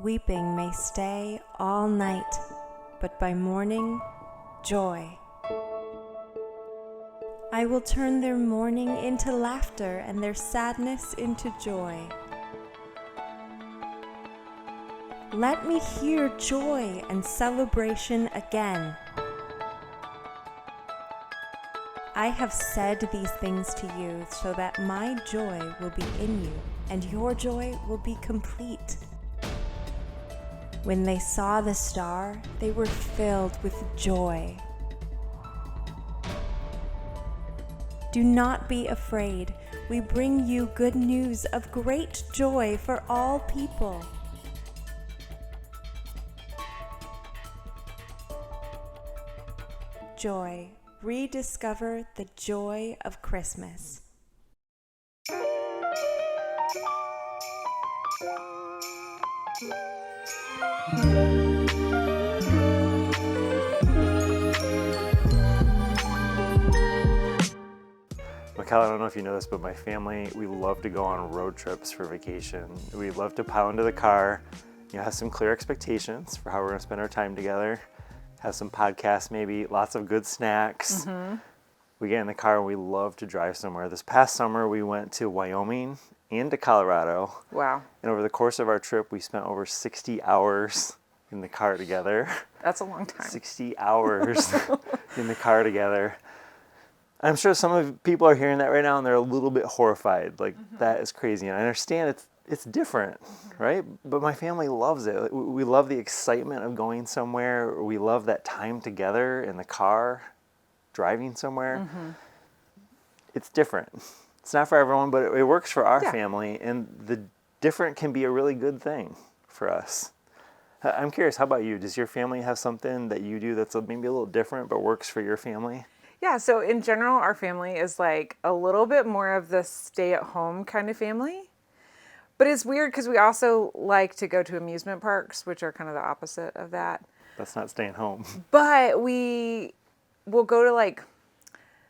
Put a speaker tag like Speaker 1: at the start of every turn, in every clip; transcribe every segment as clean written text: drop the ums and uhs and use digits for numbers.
Speaker 1: Weeping may stay all night, but by morning, joy. I will turn their mourning into laughter and their sadness into joy. Let me hear joy and celebration again. I have said these things to you so that my joy will be in you and your joy will be complete. When they saw the star, they were filled with joy. Do not be afraid. We bring you good news of great joy for all people. Joy. Rediscover the joy of Christmas.
Speaker 2: Mikkel, I don't know if you know this, but my family, we love to go on road trips for vacation. We love to pile into the car, have some clear expectations for how we're going to spend our time together, have some podcasts maybe, lots of good snacks. Mm-hmm. We get in the car and we love to drive somewhere. This past summer, we went to Wyoming and to Colorado.
Speaker 3: Wow. And
Speaker 2: over the course of our trip, we spent over 60 hours in the car together.
Speaker 3: That's a long time.
Speaker 2: 60 hours in the car together. I'm sure some of people are hearing that right now and they're a little bit horrified. Like, that is crazy. And I understand it's different, right? But my family loves it. We love the excitement of going somewhere. We love that time together in the car, driving somewhere. Mm-hmm. It's different. It's not for everyone, but it works for our family. And the different can be a really good thing for us. I'm curious, how about you? Does your family have something that you do that's maybe a little different but works for your family?
Speaker 3: Yeah, so in general, our family is like a little bit more of the stay-at-home kind of family. But it's weird because we also like to go to amusement parks, which are kind of the opposite of that.
Speaker 2: That's not staying home.
Speaker 3: But we will go to like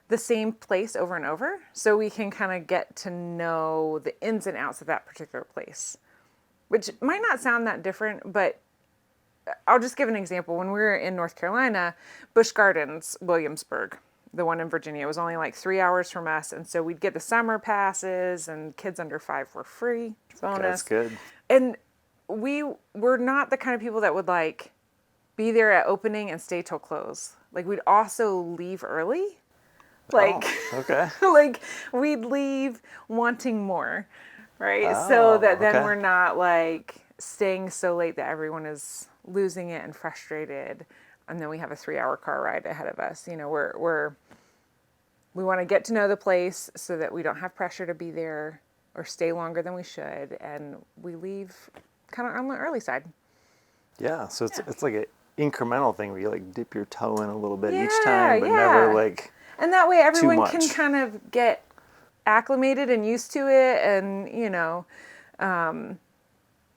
Speaker 3: the same place over and over, so we can kind of get to know the ins and outs of that particular place, which might not sound that different, but I'll just give an example. When we were in North Carolina, Busch Gardens, Williamsburg, the one in Virginia, was only like 3 hours from us. And so we'd get the summer passes and kids under 5 were free. Bonus.
Speaker 2: That's good.
Speaker 3: And we were not the kind of people that would like be there at opening and stay till close. Like we'd also leave early. Like,
Speaker 2: okay.
Speaker 3: Like we'd leave wanting more, right? So that then we're not like staying so late that everyone is losing it and frustrated. And then we have a 3-hour car ride ahead of us. We want to get to know the place so that we don't have pressure to be there or stay longer than we should. And we leave kind of on the early side.
Speaker 2: Yeah. So it's like an incremental thing where you like dip your toe in a little bit each time, but never like
Speaker 3: and that way everyone can kind of get acclimated and used to it. And,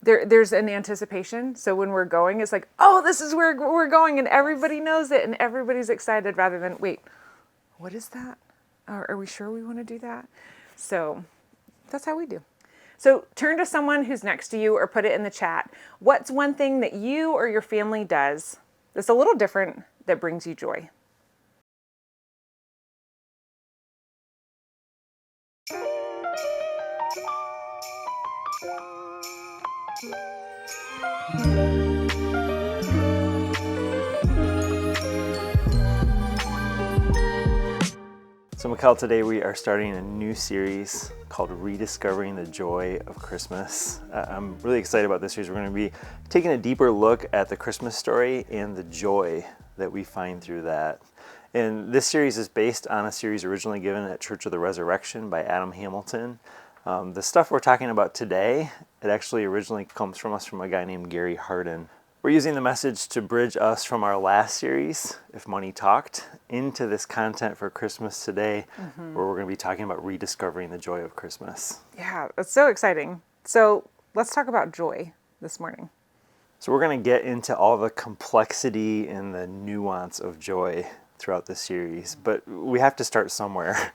Speaker 3: there's an anticipation. So when we're going, it's like, oh, this is where we're going. And everybody knows it and everybody's excited rather than, wait, what is that? Are we sure we want to do that? So that's how we do. So turn to someone who's next to you or put it in the chat. What's one thing that you or your family does that's a little different that brings you joy?
Speaker 2: So Mikkel, today we are starting a new series called Rediscovering the Joy of Christmas. I'm really excited about this series. We're going to be taking a deeper look at the Christmas story and the joy that we find through that. And this series is based on a series originally given at Church of the Resurrection by Adam Hamilton. The stuff we're talking about today, it actually originally comes from a guy named Gary Hardin. We're using the message to bridge us from our last series, If Money Talked, into this content for Christmas today, where we're going to be talking about rediscovering the joy of Christmas.
Speaker 3: Yeah, it's so exciting. So let's talk about joy this morning.
Speaker 2: So we're going to get into all the complexity and the nuance of joy throughout this series, but we have to start somewhere.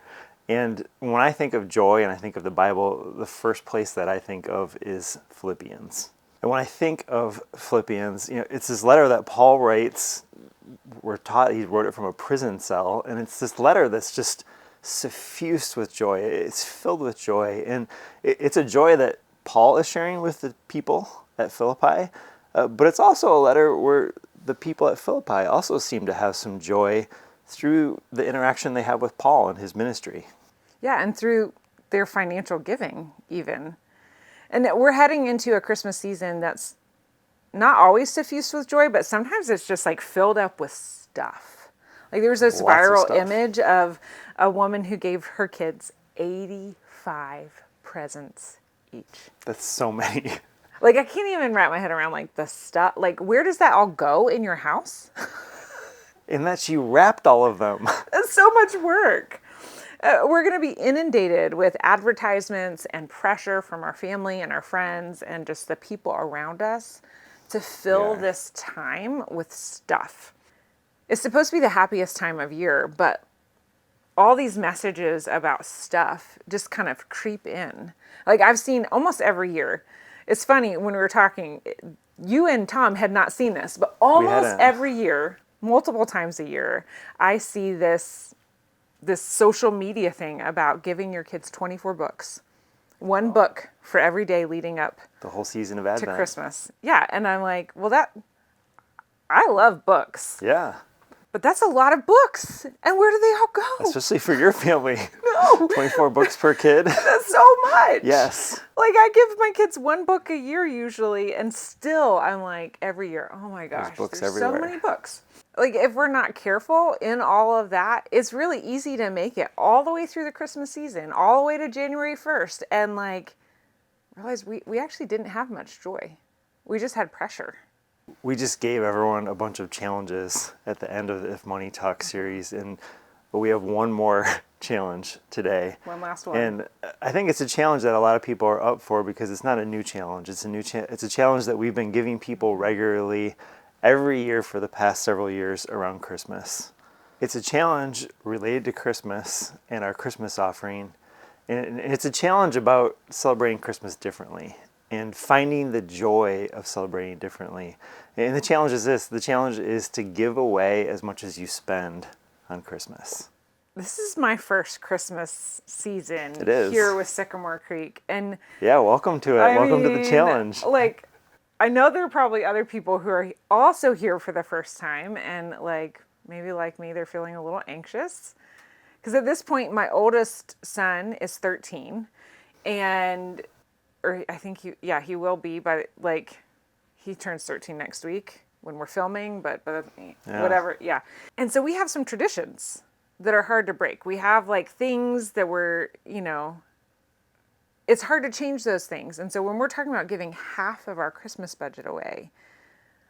Speaker 2: And when I think of joy and I think of the Bible, the first place that I think of is Philippians. And when I think of Philippians, it's this letter that Paul writes. We're taught he wrote it from a prison cell, and it's this letter that's just suffused with joy. It's filled with joy, and it's a joy that Paul is sharing with the people at Philippi, but it's also a letter where the people at Philippi also seem to have some joy through the interaction they have with Paul and his ministry.
Speaker 3: Yeah, and through their financial giving even. And that we're heading into a Christmas season that's not always suffused with joy, but sometimes it's just like filled up with stuff. Like there's this
Speaker 2: Lots of
Speaker 3: viral
Speaker 2: stuff.
Speaker 3: image of a woman who gave her kids 85 presents each.
Speaker 2: That's so many.
Speaker 3: Like I can't even wrap my head around like the stuff. Like where does that all go in your house?
Speaker 2: In that she wrapped all of them.
Speaker 3: That's so much work. We're going to be inundated with advertisements and pressure from our family and our friends and just the people around us to fill this time with stuff. It's supposed to be the happiest time of year, but all these messages about stuff just kind of creep in. Like I've seen almost every year. It's funny when we were talking, you and Tom had not seen this, but almost every year, multiple times a year, I see this social media thing about giving your kids 24 books. One book for every day leading up
Speaker 2: The whole season of Advent.
Speaker 3: to Christmas. Yeah, and I'm like, well, I love books,
Speaker 2: Yeah.
Speaker 3: but that's a lot of books. And where do they all go?
Speaker 2: Especially for your family.
Speaker 3: No.
Speaker 2: 24 books per kid.
Speaker 3: That's so much.
Speaker 2: Yes.
Speaker 3: Like I give my kids one book a year usually, and still I'm like every year, oh my gosh,
Speaker 2: books
Speaker 3: there's
Speaker 2: everywhere.
Speaker 3: so many books. Like if we're not careful in all of that, it's really easy to make it all the way through the Christmas season, all the way to January 1st, and like realize we actually didn't have much joy. We just had pressure.
Speaker 2: We just gave everyone a bunch of challenges at the end of the If Money Talk series, but we have one more challenge today.
Speaker 3: One last one.
Speaker 2: And I think it's a challenge that a lot of people are up for because it's not a new challenge. It's a challenge that we've been giving people regularly every year for the past several years around Christmas. It's a challenge related to Christmas and our Christmas offering. And it's a challenge about celebrating Christmas differently and finding the joy of celebrating differently. And the challenge is this. The challenge is to give away as much as you spend on Christmas.
Speaker 3: This is my first Christmas season
Speaker 2: It is.
Speaker 3: here with Sycamore Creek. And
Speaker 2: Yeah, welcome to it. Welcome to the challenge.
Speaker 3: Like, I know there are probably other people who are also here for the first time, and like maybe like me, they're feeling a little anxious. Because at this point, my oldest son is 13, or I think he will be, but like he turns 13 next week when we're filming, but whatever, yeah. And so we have some traditions that are hard to break. We have like things that it's hard to change those things. And so when we're talking about giving half of our Christmas budget away,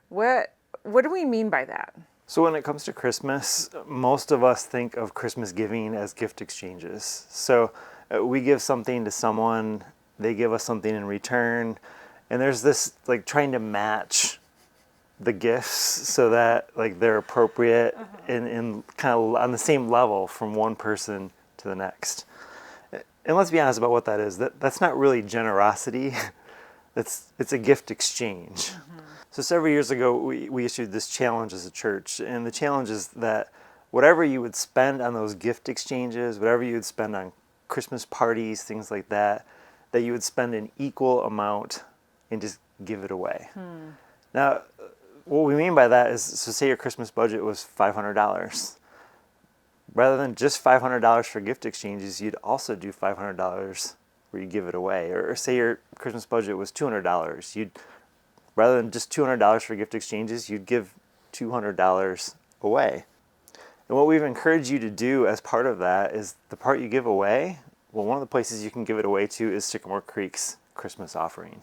Speaker 3: what do we mean by that?
Speaker 2: So when it comes to Christmas, most of us think of Christmas giving as gift exchanges. So we give something to someone, they give us something in return, and there's this like trying to match the gifts so that like they're appropriate and kind of on the same level from one person to the next. And let's be honest about what that is. That's not really generosity. It's a gift exchange. So several years ago, we issued this challenge as a church. And the challenge is that whatever you would spend on those gift exchanges, whatever you would spend on Christmas parties, things like that you would spend an equal amount and just give it away. Now, what we mean by that is, so say your Christmas budget was $500. Rather than just $500 for gift exchanges, you'd also do $500 where you give it away. Or say your Christmas budget was $200. Rather than just $200 for gift exchanges, you'd give $200 away. And what we've encouraged you to do as part of that is the part you give away, well, one of the places you can give it away to is Sycamore Creek's Christmas offering.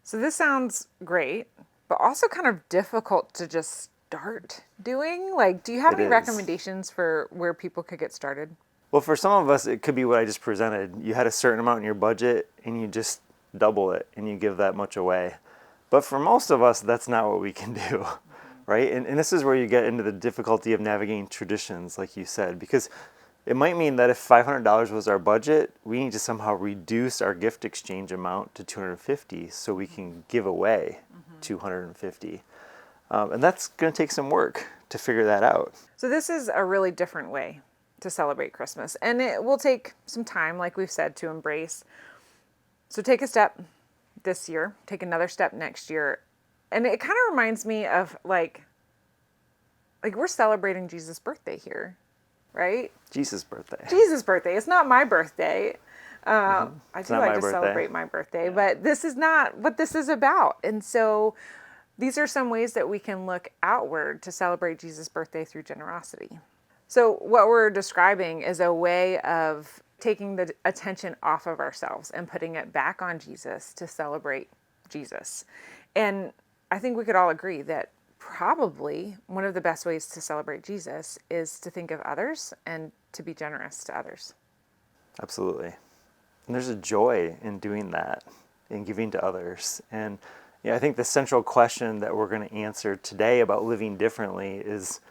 Speaker 3: So this sounds great, but also kind of difficult to just start doing. Like, do you have any recommendations for where people could get started?
Speaker 2: Well, for some of us, it could be what I just presented. You had a certain amount in your budget and you just double it and you give that much away. But for most of us, that's not what we can do, right? And this is where you get into the difficulty of navigating traditions, like you said, because It might mean that if $500 was our budget, we need to somehow reduce our gift exchange amount to $250 so we can give away $250. And that's going to take some work to figure that out.
Speaker 3: So this is a really different way to celebrate Christmas. And it will take some time, like we've said, to embrace. So take a step this year, take another step next year. And it kind of reminds me of like we're celebrating Jesus' birthday here, right?
Speaker 2: Jesus' birthday.
Speaker 3: Jesus' birthday. It's not my birthday. I do
Speaker 2: not
Speaker 3: like
Speaker 2: my
Speaker 3: to
Speaker 2: birthday.
Speaker 3: celebrate my birthday, but this is not what this is about. And so these are some ways that we can look outward to celebrate Jesus' birthday through generosity. So what we're describing is a way of taking the attention off of ourselves and putting it back on Jesus to celebrate Jesus. And I think we could all agree that probably one of the best ways to celebrate Jesus is to think of others and to be generous to others.
Speaker 2: Absolutely. And there's a joy in doing that, in giving to others. And I think the central question that we're going to answer today about living differently is,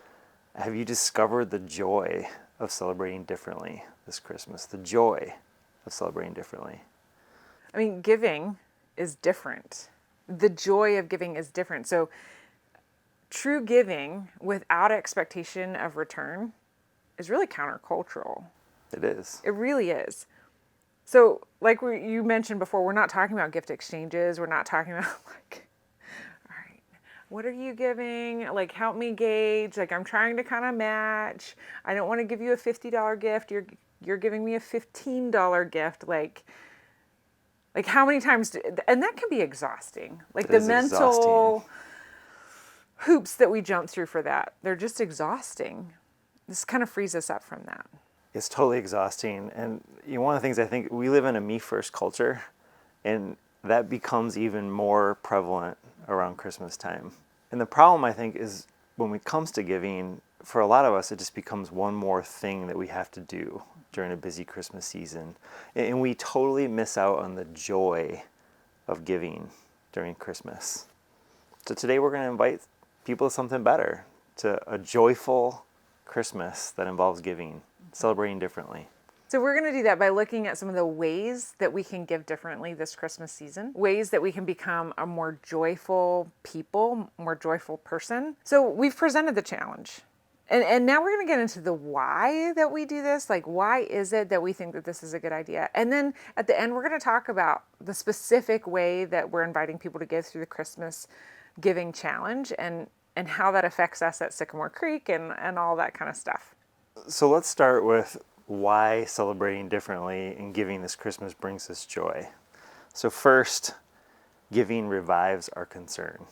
Speaker 2: have you discovered the joy of celebrating differently this Christmas? The joy of celebrating differently.
Speaker 3: I mean, giving is different. The joy of giving is different. So true giving without expectation of return is really countercultural.
Speaker 2: It is.
Speaker 3: It really is. So like you mentioned before, we're not talking about gift exchanges. We're not talking about like, all right, what are you giving? Like, help me gauge. Like, I'm trying to kind of match. I don't want to give you a $50 gift. You're giving me a $15 gift. Like how many times, and that can be exhausting. Like the mental hoops that we jump through for that, they're just exhausting. This kind of frees us up from that.
Speaker 2: It's totally exhausting. And one of the things I think, we live in a me-first culture, and that becomes even more prevalent around Christmas time. And the problem, I think, is when it comes to giving, for a lot of us, it just becomes one more thing that we have to do during a busy Christmas season. And we totally miss out on the joy of giving during Christmas. So today we're going to invite people to something better, to a joyful Christmas that involves giving, celebrating differently.
Speaker 3: So we're going to do that by looking at some of the ways that we can give differently this Christmas season, ways that we can become a more joyful people, more joyful person. So we've presented the challenge. And now we're going to get into the why that we do this. Like, why is it that we think that this is a good idea? And then at the end, we're going to talk about the specific way that we're inviting people to give through the Christmas giving challenge and how that affects us at Sycamore Creek and all that kind of stuff.
Speaker 2: So let's start with why celebrating differently and giving this Christmas brings us joy. So first, giving revives our concern.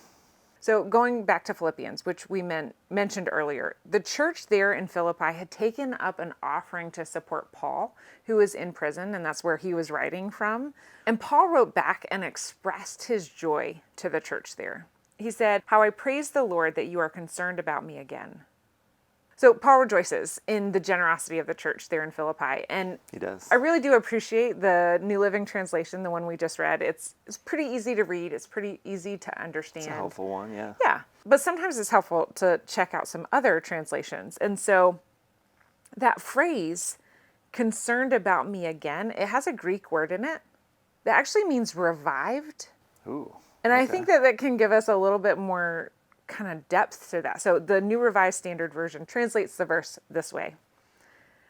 Speaker 3: So going back to Philippians, which we mentioned earlier, the church there in Philippi had taken up an offering to support Paul, who was in prison, and that's where he was writing from. And Paul wrote back and expressed his joy to the church there. He said, "How I praise the Lord that you are concerned about me again." So Paul rejoices in the generosity of the church there in Philippi. And
Speaker 2: He does.
Speaker 3: I really do appreciate the New Living Translation, the one we just read. It's pretty easy to read. It's pretty easy to understand.
Speaker 2: It's a helpful one, yeah.
Speaker 3: Yeah, but sometimes it's helpful to check out some other translations. And so that phrase, concerned about me again, it has a Greek word in it that actually means revived.
Speaker 2: Ooh.
Speaker 3: And I
Speaker 2: okay.
Speaker 3: think that can give us a little bit more kind of depth to that. So the New Revised Standard Version translates the verse this way: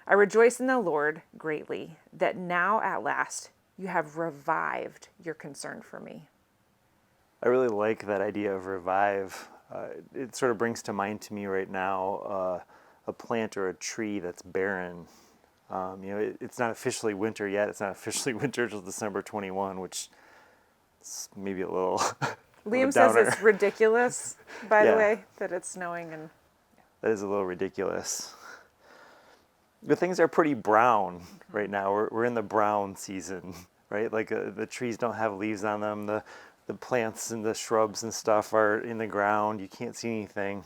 Speaker 3: I rejoice in the Lord greatly that now at last you have revived your concern for me.
Speaker 2: I really like that idea of revive. It sort of brings to mind to me right now a plant or a tree that's barren. It's not officially winter yet. It's not officially winter until December 21, which is maybe a little
Speaker 3: Liam says it's ridiculous, by the way, that it's snowing. And
Speaker 2: that is a little ridiculous. But things are pretty brown right now. We're in the brown season, right? Like the trees don't have leaves on them. The plants and the shrubs and stuff are in the ground. You can't see anything.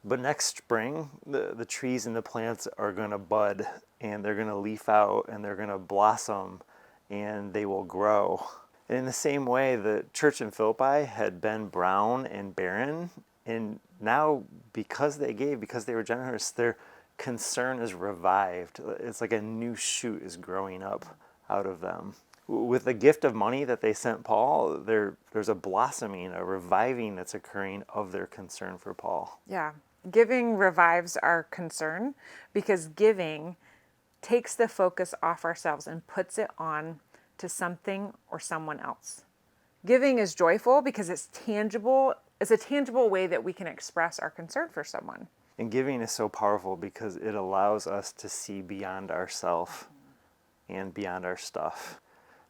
Speaker 2: But next spring, the trees and the plants are going to bud, and they're going to leaf out, and they're going to blossom, and they will grow. And in the same way, the church in Philippi had been brown and barren, and now because they gave, because they were generous, they're concern is revived. It's like a new shoot is growing up out of them. With the gift of money that they sent Paul, there's a blossoming, a reviving that's occurring of their concern for Paul.
Speaker 3: Yeah. Giving revives our concern because giving takes the focus off ourselves and puts it on to something or someone else. Giving is joyful because it's tangible. It's a tangible way that we can express our concern for someone.
Speaker 2: And giving is so powerful because it allows us to see beyond ourselves and beyond our stuff.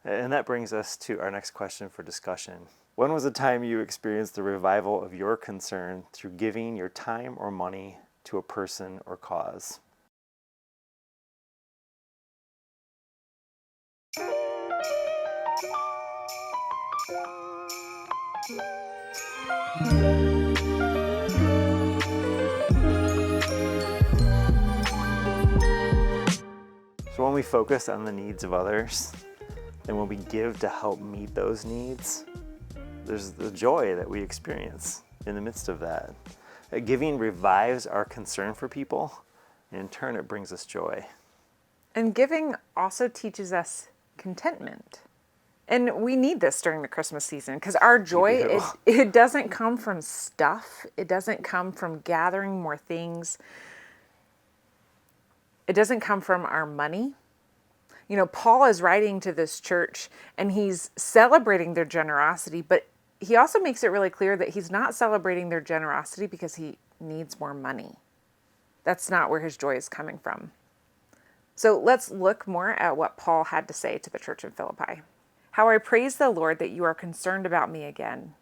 Speaker 2: And that brings us to our next question for discussion. When was the time you experienced the revival of your concern through giving your time or money to a person or cause? So when we focus on the needs of others, and when we give to help meet those needs, there's the joy that we experience in the midst of that. Giving revives our concern for people, and in turn it brings us joy.
Speaker 3: And giving also teaches us contentment. And we need this during the Christmas season because our joy, it doesn't come from stuff. It doesn't come from gathering more things. It doesn't come from our money. You know, Paul is writing to this church and he's celebrating their generosity, but he also makes it really clear that he's not celebrating their generosity because he needs more money. That's not where his joy is coming from. So let's look more at what Paul had to say to the church in Philippi. How I praise the Lord that you are concerned about me again.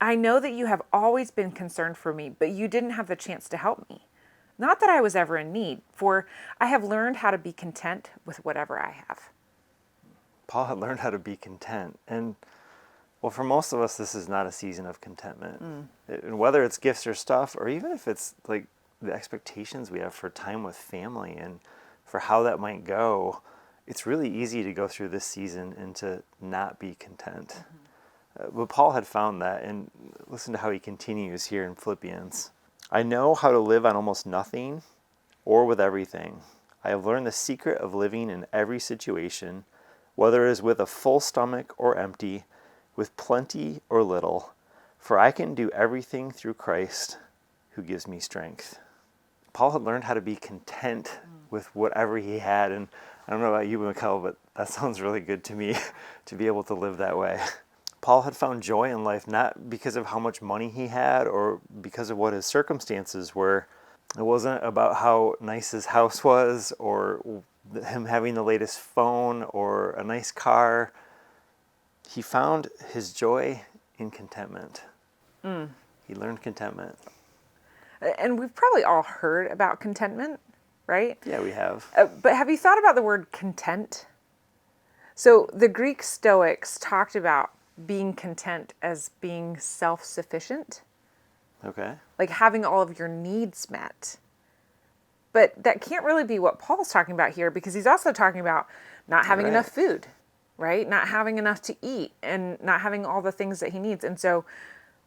Speaker 3: I know that you have always been concerned for me, but you didn't have the chance to help me. Not that I was ever in need, for I have learned how to be content with whatever I have.
Speaker 2: Paul had learned how to be content. And well, for most of us, this is not a season of contentment. And whether it's gifts or stuff, or even if it's like the expectations we have for time with family and for how that might go, it's really easy to go through this season and to not be content. But Paul had found that, and listen to how he continues here in Philippians. I know how to live on almost nothing or with everything. I have learned the secret of living in every situation, whether it is with a full stomach or empty, with plenty or little, for I can do everything through Christ who gives me strength. Paul had learned how to be content with whatever he had, and I don't know about you, Mikkel, but that sounds really good to me, to be able to live that way. Paul had found joy in life not because of how much money he had or because of what his circumstances were. It wasn't about how nice his house was or him having the latest phone or a nice car. He found his joy in contentment. He learned contentment.
Speaker 3: And we've probably all heard about contentment, right?
Speaker 2: Yeah, we have.
Speaker 3: But have you thought about the word content? So the Greek Stoics talked about being content as being self-sufficient.
Speaker 2: Okay.
Speaker 3: Like having all of your needs met. But that can't really be what Paul's talking about here because he's also talking about not having enough food, right? Not having enough to eat and not having all the things that he needs. And so,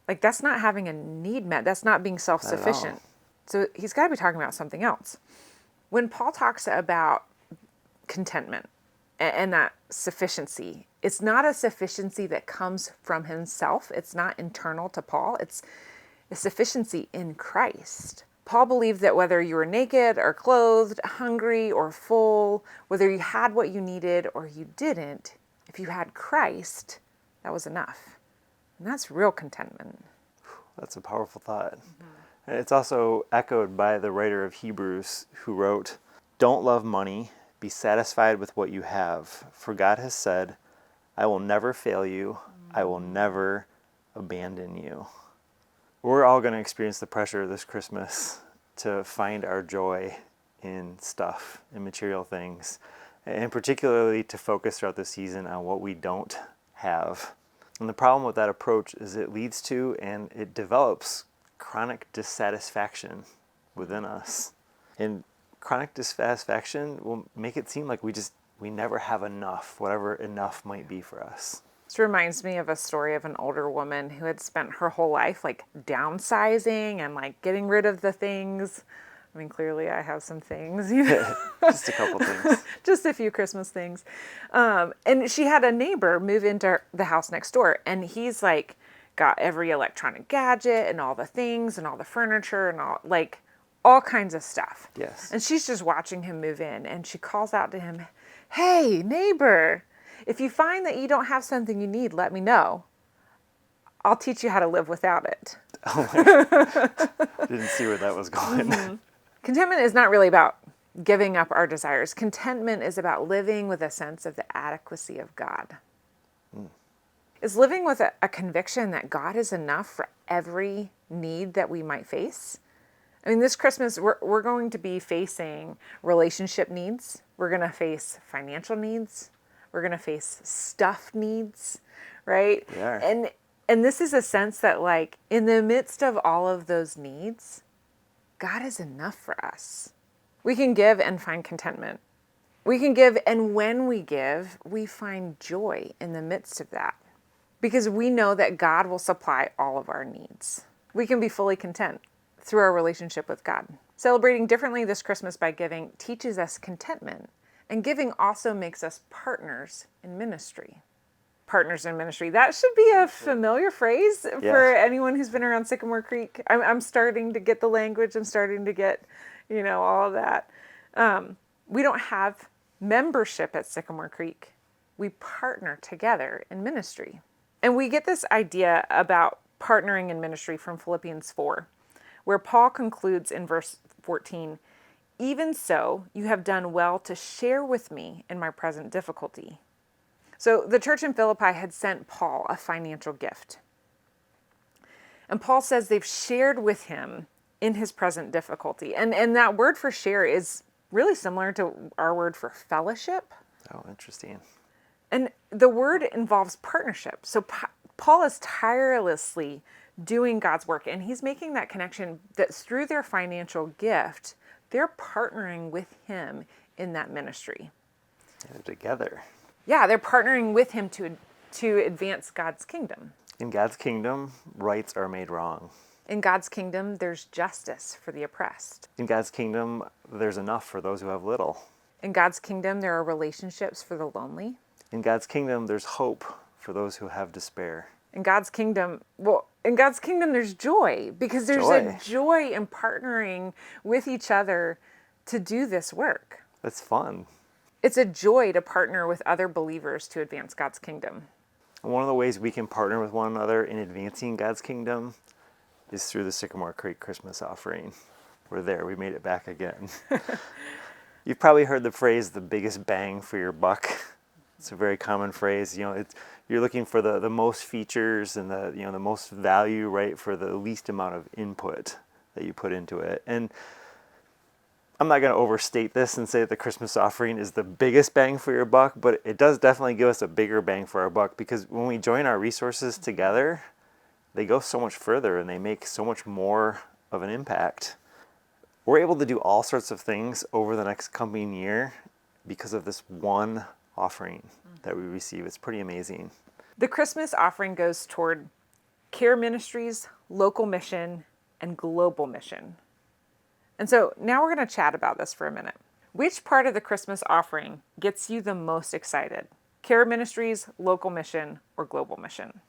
Speaker 3: like, that's not having a need met. That's not being self-sufficient. So he's got to be talking about something else. When Paul talks about contentment and that sufficiency, it's not a sufficiency that comes from himself. It's not internal to Paul. It's a sufficiency in Christ. Paul believed that whether you were naked or clothed, hungry or full, whether you had what you needed or you didn't, if you had Christ, that was enough. And that's real contentment.
Speaker 2: That's a powerful thought. And it's also echoed by the writer of Hebrews who wrote, "Don't love money, be satisfied with what you have, for God has said, I will never fail you, I will never abandon you." We're all going to experience the pressure this Christmas to find our joy in stuff, in material things, and particularly to focus throughout the season on what we don't have. And the problem with that approach is it leads to and it develops chronic dissatisfaction within us. And chronic dissatisfaction will make it seem like we never have enough, whatever enough might be for us.
Speaker 3: This reminds me of a story of an older woman who had spent her whole life like downsizing and like getting rid of the things I mean, clearly I have some things, you know.
Speaker 2: Just a couple things.
Speaker 3: Just a few Christmas things. And she had a neighbor move into the house next door, and he's like got every electronic gadget and all the things and all the furniture and all kinds of stuff.
Speaker 2: Yes.
Speaker 3: And she's just watching him move in, and she calls out to him, "Hey, neighbor, if you find that you don't have something you need, let me know. I'll teach you how to live without it."
Speaker 2: Didn't see where that was going.
Speaker 3: Mm-hmm. Contentment is not really about giving up our desires. Contentment is about living with a sense of the adequacy of God. It's living with a conviction that God is enough for every need that we might face. I mean, this Christmas, we're going to be facing relationship needs. We're going to face financial needs. We're going to face stuff needs, right?
Speaker 2: We are.
Speaker 3: And this is a sense that, like, in the midst of all of those needs, God is enough for us. We can give and find contentment. We can give, and when we give, we find joy in the midst of that. Because we know that God will supply all of our needs. We can be fully content through our relationship with God. Celebrating differently this Christmas by giving teaches us contentment, and giving also makes us partners in ministry. Partners in ministry. That should be a familiar phrase for anyone who's been around Sycamore Creek. I'm starting to get the language. I'm starting to get, all of that. We don't have membership at Sycamore Creek. We partner together in ministry. And we get this idea about partnering in ministry from Philippians 4, where Paul concludes in verse 14, "Even so, you have done well to share with me in my present difficulty." So the church in Philippi had sent Paul a financial gift. And Paul says they've shared with him in his present difficulty. And that word for share is really similar to our word for fellowship.
Speaker 2: Oh, interesting.
Speaker 3: And the word involves partnership. So Paul is tirelessly doing God's work, and he's making that connection that through their financial gift, they're partnering with him in that ministry.
Speaker 2: They're together.
Speaker 3: Yeah, they're partnering with him to advance God's kingdom.
Speaker 2: In God's kingdom, rights are made wrong.
Speaker 3: In God's kingdom, there's justice for the oppressed.
Speaker 2: In God's kingdom, there's enough for those who have little.
Speaker 3: In God's kingdom, there are relationships for the lonely.
Speaker 2: In God's kingdom, there's hope for those who have despair.
Speaker 3: In God's kingdom, there's joy, because there's a joy in partnering with each other to do this work.
Speaker 2: That's fun.
Speaker 3: It's a joy to partner with other believers to advance God's kingdom.
Speaker 2: And one of the ways we can partner with one another in advancing God's kingdom is through the Sycamore Creek Christmas offering. We're there. We made it back again. You've probably heard the phrase, the biggest bang for your buck. It's a very common phrase. You're looking for the most features and the most value, right, for the least amount of input that you put into it. And I'm not going to overstate this and say that the Christmas offering is the biggest bang for your buck, but it does definitely give us a bigger bang for our buck, because when we join our resources together, they go so much further and they make so much more of an impact. We're able to do all sorts of things over the next coming year because of this one offering that we receive. It's pretty amazing.
Speaker 3: The Christmas offering goes toward care ministries, local mission, and global mission. And so now we're going to chat about this for a minute. Which part of the Christmas offering gets you the most excited? Care ministries, local mission, or global mission?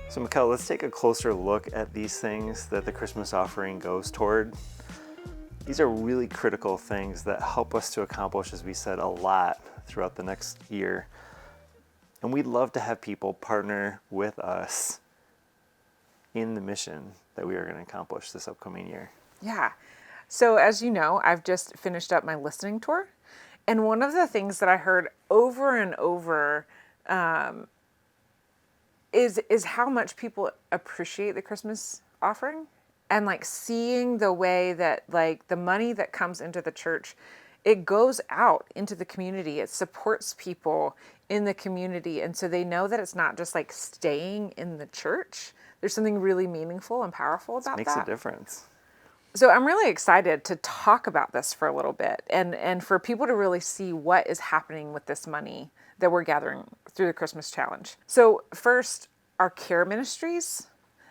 Speaker 2: So Mikkel, let's take a closer look at these things that the Christmas offering goes toward. These are really critical things that help us to accomplish, as we said, a lot throughout the next year. And we'd love to have people partner with us in the mission that we are going to accomplish this upcoming year.
Speaker 3: Yeah. So as you know, I've just finished up my listening tour. And one of the things that I heard over and over is how much people appreciate the Christmas offering, and like seeing the way that like the money that comes into the church, it goes out into the community. It supports people in the community. And so they know that it's not just like staying in the church. There's something really meaningful and powerful about that.
Speaker 2: Makes a difference.
Speaker 3: So I'm really excited to talk about this for a little bit and for people to really see what is happening with this money that we're gathering through the Christmas challenge. So first, our care ministries,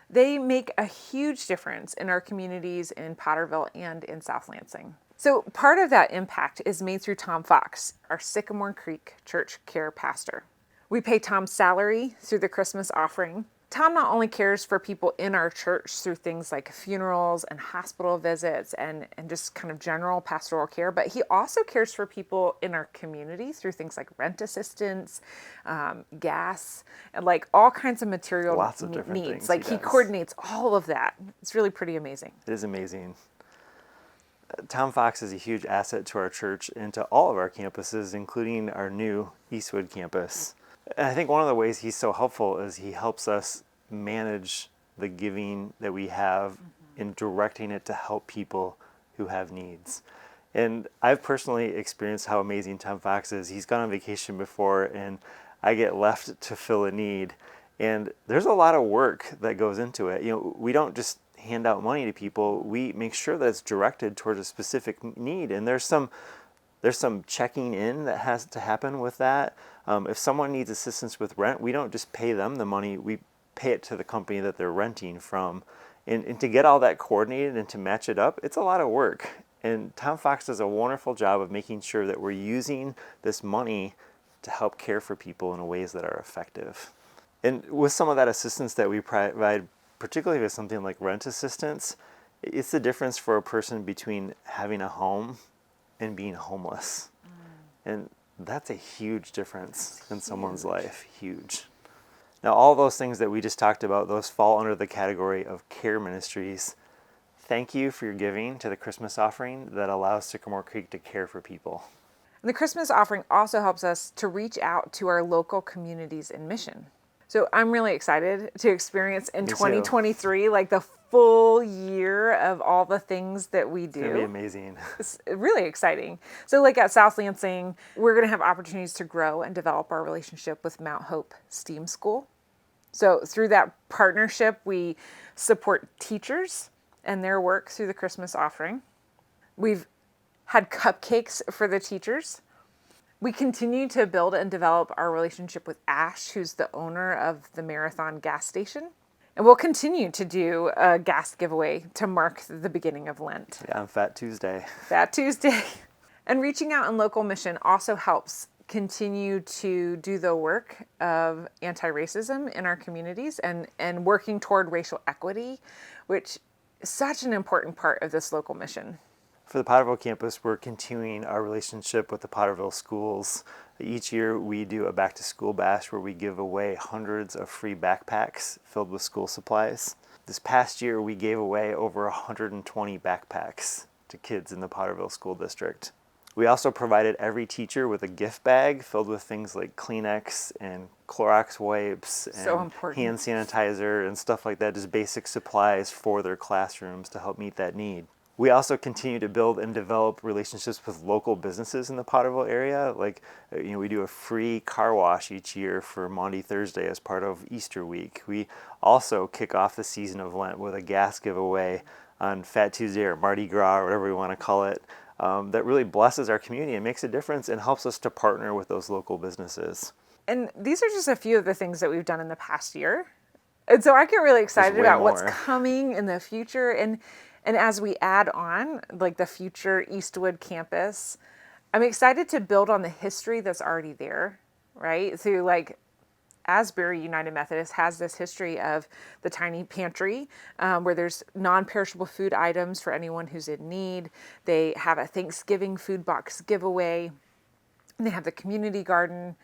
Speaker 3: they make a huge difference in our communities in Potterville and in South Lansing. So part of that impact is made through Tom Fox, our Sycamore Creek Church care pastor. We pay Tom's salary through the Christmas offering. Tom not only cares for people in our church through things like funerals and hospital visits and just kind of general pastoral care, but he also cares for people in our community through things like rent assistance, gas, and like all kinds of material
Speaker 2: Lots of different
Speaker 3: needs.
Speaker 2: things
Speaker 3: Like
Speaker 2: he
Speaker 3: he
Speaker 2: does.
Speaker 3: coordinates all of that. It's really pretty amazing.
Speaker 2: It is amazing. Tom Fox is a huge asset to our church and to all of our campuses, including our new Eastwood campus. And I think one of the ways he's so helpful is he helps us manage the giving that we have in directing it to help people who have needs. And I've personally experienced how amazing Tom Fox is. He's gone on vacation before and I get left to fill a need. And there's a lot of work that goes into it. We don't just hand out money to people. We make sure that it's directed towards a specific need. And there's some checking in that has to happen with that. If someone needs assistance with rent, we don't just pay them the money, we pay it to the company that they're renting from. And to get all that coordinated and to match it up, it's a lot of work. And Tom Fox does a wonderful job of making sure that we're using this money to help care for people in ways that are effective. And with some of that assistance that we provide, particularly with something like rent assistance, it's the difference for a person between having a home and being homeless. And that's a huge difference in someone's life. Huge. Now, all those things that we just talked about, those fall under the category of care ministries. Thank you for your giving to the Christmas offering that allows Sycamore Creek to care for people.
Speaker 3: And the Christmas offering also helps us to reach out to our local communities in mission. So I'm really excited to experience in 2023, like the full year of all the things that we do.
Speaker 2: It's going to be amazing.
Speaker 3: It's really exciting. So like at South Lansing, we're going to have opportunities to grow and develop our relationship with Mount Hope STEAM School. So through that partnership, we support teachers and their work through the Christmas offering. We've had cupcakes for the teachers. We continue to build and develop our relationship with Ash, who's the owner of the Marathon gas station. And we'll continue to do a gas giveaway to mark the beginning of Lent.
Speaker 2: Yeah, on Fat Tuesday.
Speaker 3: Fat Tuesday. And reaching out in local mission also helps continue to do the work of anti-racism in our communities and working toward racial equity, which is such an important part of this local mission.
Speaker 2: For the Potterville campus, we're continuing our relationship with the Potterville schools. Each year we do a back to school bash where we give away hundreds of free backpacks filled with school supplies. This past year we gave away over 120 backpacks to kids in the Potterville school district. We also provided every teacher with a gift bag filled with things like Kleenex and Clorox wipes and hand sanitizer and stuff like that, just basic supplies for their classrooms to help meet that need. We also continue to build and develop relationships with local businesses in the Potterville area. Like, we do a free car wash each year for Maundy Thursday as part of Easter week. We also kick off the season of Lent with a gas giveaway on Fat Tuesday or Mardi Gras or whatever we want to call it. That really blesses our community and makes a difference and helps us to partner with those local businesses.
Speaker 3: And these are just a few of the things that we've done in the past year. And so I get really excited about what's coming in the future. And as we add on, like the future Eastwood campus, I'm excited to build on the history that's already there, right? So like Asbury United Methodist has this history of the tiny pantry where there's non-perishable food items for anyone who's in need. They have a Thanksgiving food box giveaway. And they have the community garden.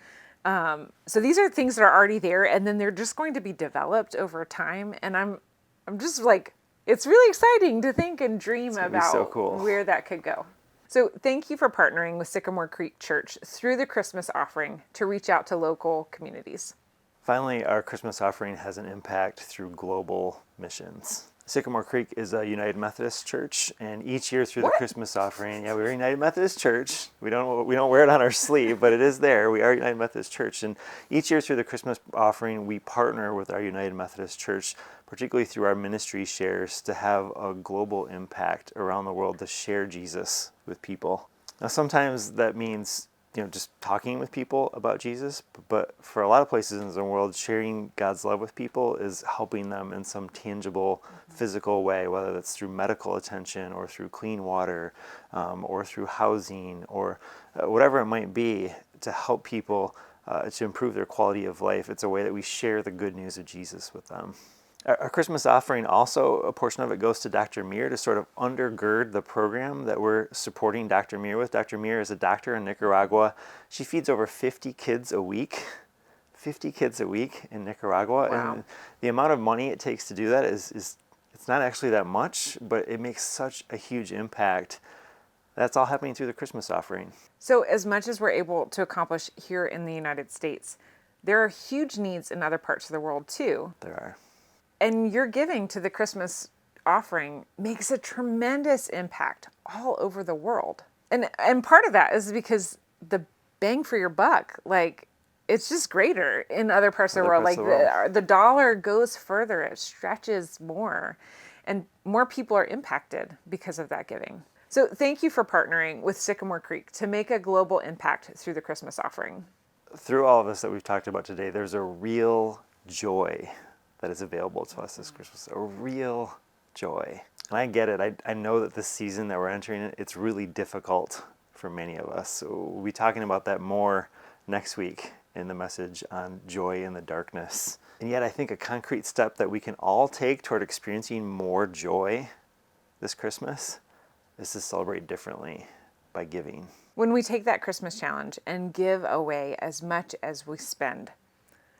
Speaker 3: So these are things that are already there, and then they're just going to be developed over time. And I'm just like, it's really exciting to think and dream about where that could go. So thank you for partnering with Sycamore Creek Church through the Christmas offering to reach out to local communities.
Speaker 2: Finally, our Christmas offering has an impact through global missions. Sycamore Creek is a United Methodist church, and each year through the Christmas offering, we're a United Methodist church. We don't wear it on our sleeve, but it is there. We are a United Methodist church, and each year through the Christmas offering, we partner with our United Methodist church particularly through our ministry shares, to have a global impact around the world, to share Jesus with people. Now, sometimes that means, just talking with people about Jesus, but for a lot of places in the world, sharing God's love with people is helping them in some tangible, physical way, whether that's through medical attention or through clean water, or through housing, or whatever it might be, to help people to improve their quality of life. It's a way that we share the good news of Jesus with them. Our Christmas offering, also, a portion of it goes to Dr. Meir to sort of undergird the program that we're supporting Dr. Meir with. Dr. Meir is a doctor in Nicaragua. She feeds over 50 kids a week. 50 kids a week in Nicaragua.
Speaker 3: Wow.
Speaker 2: And the amount of money it takes to do that is it's not actually that much, but it makes such a huge impact. That's all happening through the Christmas offering.
Speaker 3: So as much as we're able to accomplish here in the United States, there are huge needs in other parts of the world too.
Speaker 2: There are.
Speaker 3: And your giving to the Christmas offering makes a tremendous impact all over the world. And part of that is because the bang for your buck, it's just greater in other parts of the world. The dollar goes further, it stretches more, and more people are impacted because of that giving. So thank you for partnering with Sycamore Creek to make a global impact through the Christmas offering.
Speaker 2: Through all of this that we've talked about today, there's a real joy that is available to us this Christmas, a real joy. And I get it. I know that this season that we're entering, it's really difficult for many of us. So we'll be talking about that more next week in the message on joy in the darkness. And yet I think a concrete step that we can all take toward experiencing more joy this Christmas is to celebrate differently by giving.
Speaker 3: When we take that Christmas challenge and give away as much as we spend,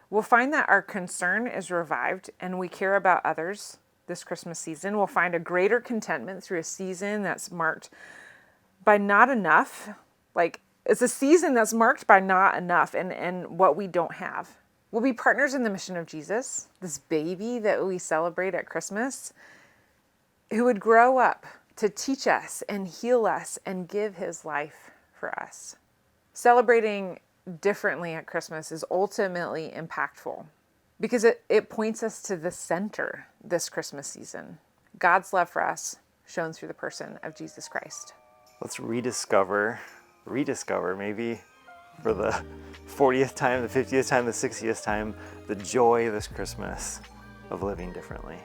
Speaker 3: we'll find that our concern is revived and we care about others this Christmas season. We'll find a greater contentment through a season that's marked by not enough. It's a season that's marked by not enough and what we don't have. We'll be partners in the mission of Jesus, this baby that we celebrate at Christmas, who would grow up to teach us and heal us and give his life for us. Celebrating differently at Christmas is ultimately impactful because it points us to the center this Christmas season. God's love for us shown through the person of Jesus Christ.
Speaker 2: Let's rediscover maybe for the 40th time, the 50th time, the 60th time, the joy this Christmas of living differently.